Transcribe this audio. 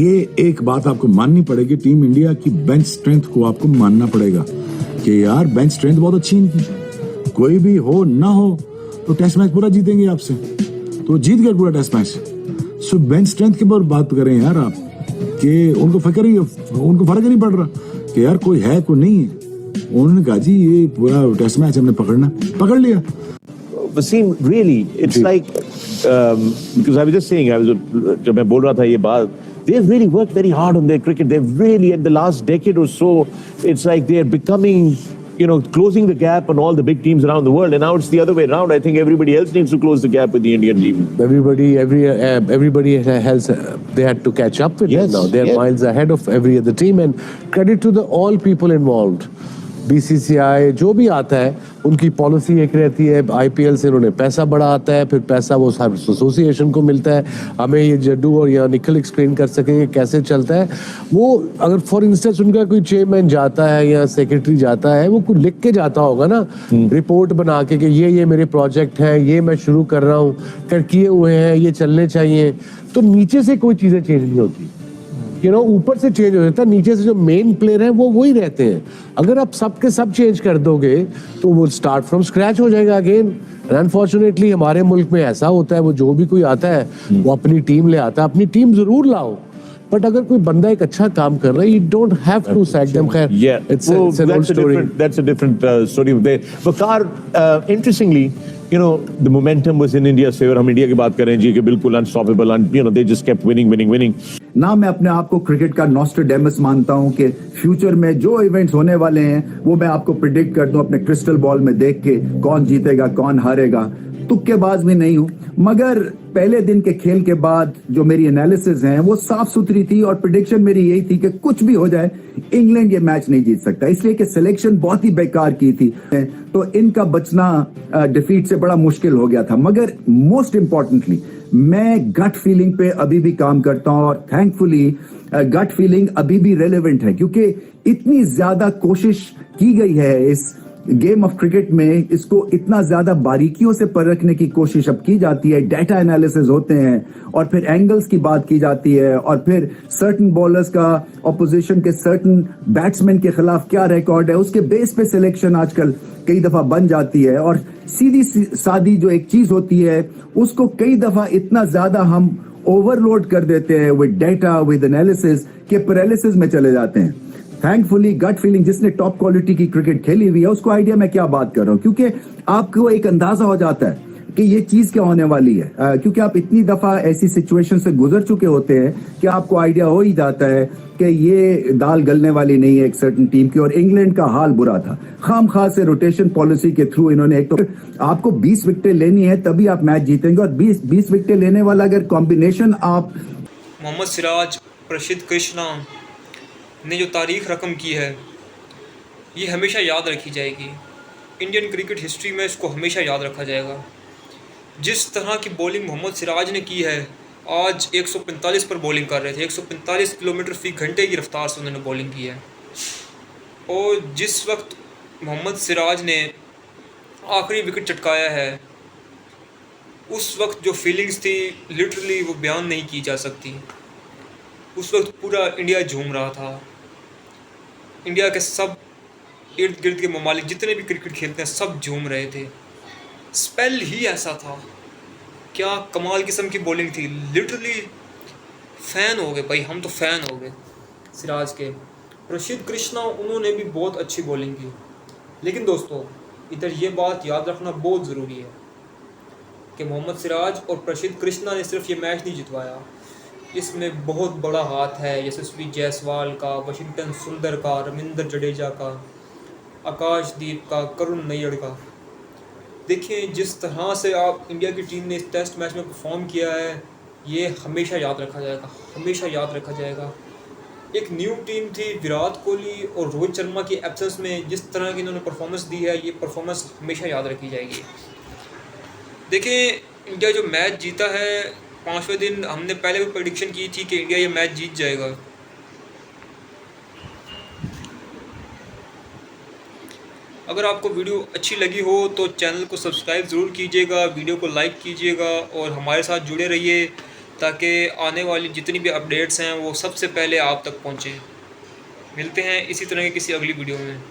ये एक बात आपको माननी पड़ेगी, टीम इंडिया की बेंच स्ट्रेंथ को आपको मानना पड़ेगा कि यार बेंच स्ट्रेंथ बहुत अच्छी इनकी। कोई भी हो ना हो तो टेस्ट मैच पूरा जीतेंगे आपसे, तो जीत गए पूरा टेस्ट मैच। सो बेंच स्ट्रेंथ के ऊपर बात करें यार आप कि उनको फर्क ही नहीं पड़ रहा कि यार कोई है कोई नहीं है। उन्होंने कहा जी ये पूरा टेस्ट मैच हमने पकड़ लिया। Wasim, really, it's like because I was just saying, जब मैं बोल रहा था ये बात, they've really worked very hard on their cricket. They've really, in the last decade or so, it's like they're becoming, closing the gap on all the big teams around the world. And now it's the other way around. I think everybody else needs to close the gap with the Indian team. Everybody has they had to catch up with them now. They're miles ahead of every other team. And credit to all people involved. BCCI जो भी आता है उनकी policy एक रहती है, IPL से उन्होंने पैसा बड़ा आता है, फिर पैसा वो एसोसिएशन को मिलता है। हमें ये जड्डू और या निखिल एक्सप्लेन कर सकेंगे कैसे चलता है वो। अगर फॉर इंस्टेंस उनका कोई चेयरमैन जाता है या सेक्रेटरी जाता है, वो कुछ लिख के जाता होगा ना, रिपोर्ट बना के कि ये मेरे प्रोजेक्ट हैं, ये मैं शुरू कर रहा हूँ, कर किए हुए हैं, ये चलने चाहिए। तो नीचे से कोई चीज़ें चेंज नहीं होती, ऊपर से चेंज हो जाता है, नीचे से जो मेन प्लेयर हैं वो वही रहते हैं। अगर आप सबके सब चेंज कर दोगे तो वो स्टार्ट फ्रॉम स्क्रैच हो जाएगा अगेन। अनफॉर्चुनेटली हमारे मुल्क में ऐसा होता है, वो जो भी कोई आता है वो अपनी टीम ले आता है। अपनी टीम जरूर लाओ, बट अगर कोई बंदा एक अच्छा काम कर रहा है, you don't have to sack them. It's an old story. That's a different story. Waqar, interestingly, the momentum was in India's favor. हम इंडिया की बात करें जी कि बिल्कुल unstoppable, and they just kept winning. ना मैं अपने आप को क्रिकेट का नॉस्ट्रेडेमस मानता हूं कि फ्यूचर में जो इवेंट्स होने वाले हैं वो मैं आपको प्रिडिक्ट कर दूं अपने क्रिस्टल बॉल में देख के, कौन जीतेगा कौन हारेगा। तुक्केबाज भी नहीं हूं, मगर पहले दिन के खेल के बाद जो मेरी एनालिसिस हैं वो साफ सुथरी थी और प्रिडिक्शन मेरी यही थी कि कुछ भी हो जाए इंग्लैंड ये मैच नहीं जीत सकता, इसलिए कि सिलेक्शन बहुत ही बेकार की थी, तो इनका बचना डिफीट से बड़ा मुश्किल हो गया था। मगर मोस्ट इंपॉर्टेंटली मैं गट फीलिंग पे अभी भी काम करता हूं और थैंकफुली गट फीलिंग अभी भी रेलेवेंट है, क्योंकि इतनी ज्यादा कोशिश की गई है इस गेम ऑफ क्रिकेट में, इसको इतना ज्यादा बारीकियों से परखने की कोशिश अब की जाती है। डाटा एनालिसिस होते हैं और फिर एंगल्स की बात की जाती है और फिर सर्टन बॉलर्स का ऑपोजिशन के सर्टन बैट्समैन के खिलाफ क्या रिकॉर्ड है, उसके बेस पे सिलेक्शन आजकल कई दफा बन जाती है। और सीधी सादी जो एक चीज होती है उसको कई दफा इतना ज्यादा हम ओवरलोड कर देते हैं विद डेटा विद एनालिसिस के पैरालिसिस में चले जाते हैं। थैंकफुली गट फीलिंग, जिसने टॉप क्वालिटी की क्रिकेट खेली हुई है उसको आइडिया मैं क्या बात कर रहा हूं, क्योंकि आपको एक अंदाजा हो जाता है कि ये चीज क्या होने वाली है, क्योंकि आप इतनी दफा ऐसी सिचुएशन से गुजर चुके होते हैं कि आपको आइडिया हो ही जाता है कि ये दाल गलने वाली नहीं है एक सर्टन टीम की। और इंग्लैंड का हाल बुरा था, खामखा से रोटेशन पॉलिसी के थ्रू इन्होंने एक तो आपको 20 विकेटें लेनी है तभी आप मैच जीतेंगे, और 20 विकेटें लेने वाला अगर कॉम्बिनेशन आप मोहम्मद सिराज, प्रसिद्ध कृष्णा ने जो तारीख रकम की है ये हमेशा याद रखी जाएगी। इंडियन क्रिकेट हिस्ट्री में इसको हमेशा याद रखा जाएगा। जिस तरह की बॉलिंग मोहम्मद सिराज ने की है, आज 145 पर बॉलिंग कर रहे थे, 145 किलोमीटर फी घंटे की रफ्तार से उन्होंने बॉलिंग की है। और जिस वक्त मोहम्मद सिराज ने आखिरी विकेट चटकाया है उस वक्त जो फीलिंग्स थी लिटरली वो बयान नहीं की जा सकती। उस वक्त पूरा इंडिया झूम रहा था। इंडिया के सब इर्द गिर्द के ममालिक जितने भी क्रिकेट खेलते हैं सब झूम रहे थे। स्पेल ही ऐसा था, क्या कमाल किस्म की बॉलिंग थी, लिटरली फ़ैन हो गए भाई, हम तो फ़ैन हो गए सिराज के। प्रसिद्ध कृष्णा उन्होंने भी बहुत अच्छी बॉलिंग की, लेकिन दोस्तों इधर ये बात याद रखना बहुत ज़रूरी है कि मोहम्मद सिराज और प्रसिद्ध कृष्णा ने सिर्फ ये मैच नहीं जितवाया, इसमें बहुत बड़ा हाथ है यशस्वी जायसवाल का, वाशिंगटन सुंदर का, रविंद्र जडेजा का, आकाशदीप का, करुण नैयड़ का। देखिए जिस तरह से आप इंडिया की टीम ने इस टेस्ट मैच में परफॉर्म किया है ये हमेशा याद रखा जाएगा, हमेशा याद रखा जाएगा। एक न्यू टीम थी, विराट कोहली और रोहित शर्मा की एब्सेंस में जिस तरह की इन्होंने परफॉर्मेंस दी है ये परफॉर्मेंस हमेशा याद रखी जाएगी। देखिए इंडिया जो मैच जीता है 5वें दिन, हमने पहले भी प्रेडिक्शन की थी कि इंडिया ये मैच जीत जाएगा। अगर आपको वीडियो अच्छी लगी हो तो चैनल को सब्सक्राइब ज़रूर कीजिएगा, वीडियो को लाइक कीजिएगा और हमारे साथ जुड़े रहिए ताकि आने वाली जितनी भी अपडेट्स हैं वो सबसे पहले आप तक पहुँचें। मिलते हैं इसी तरह की किसी अगली वीडियो में।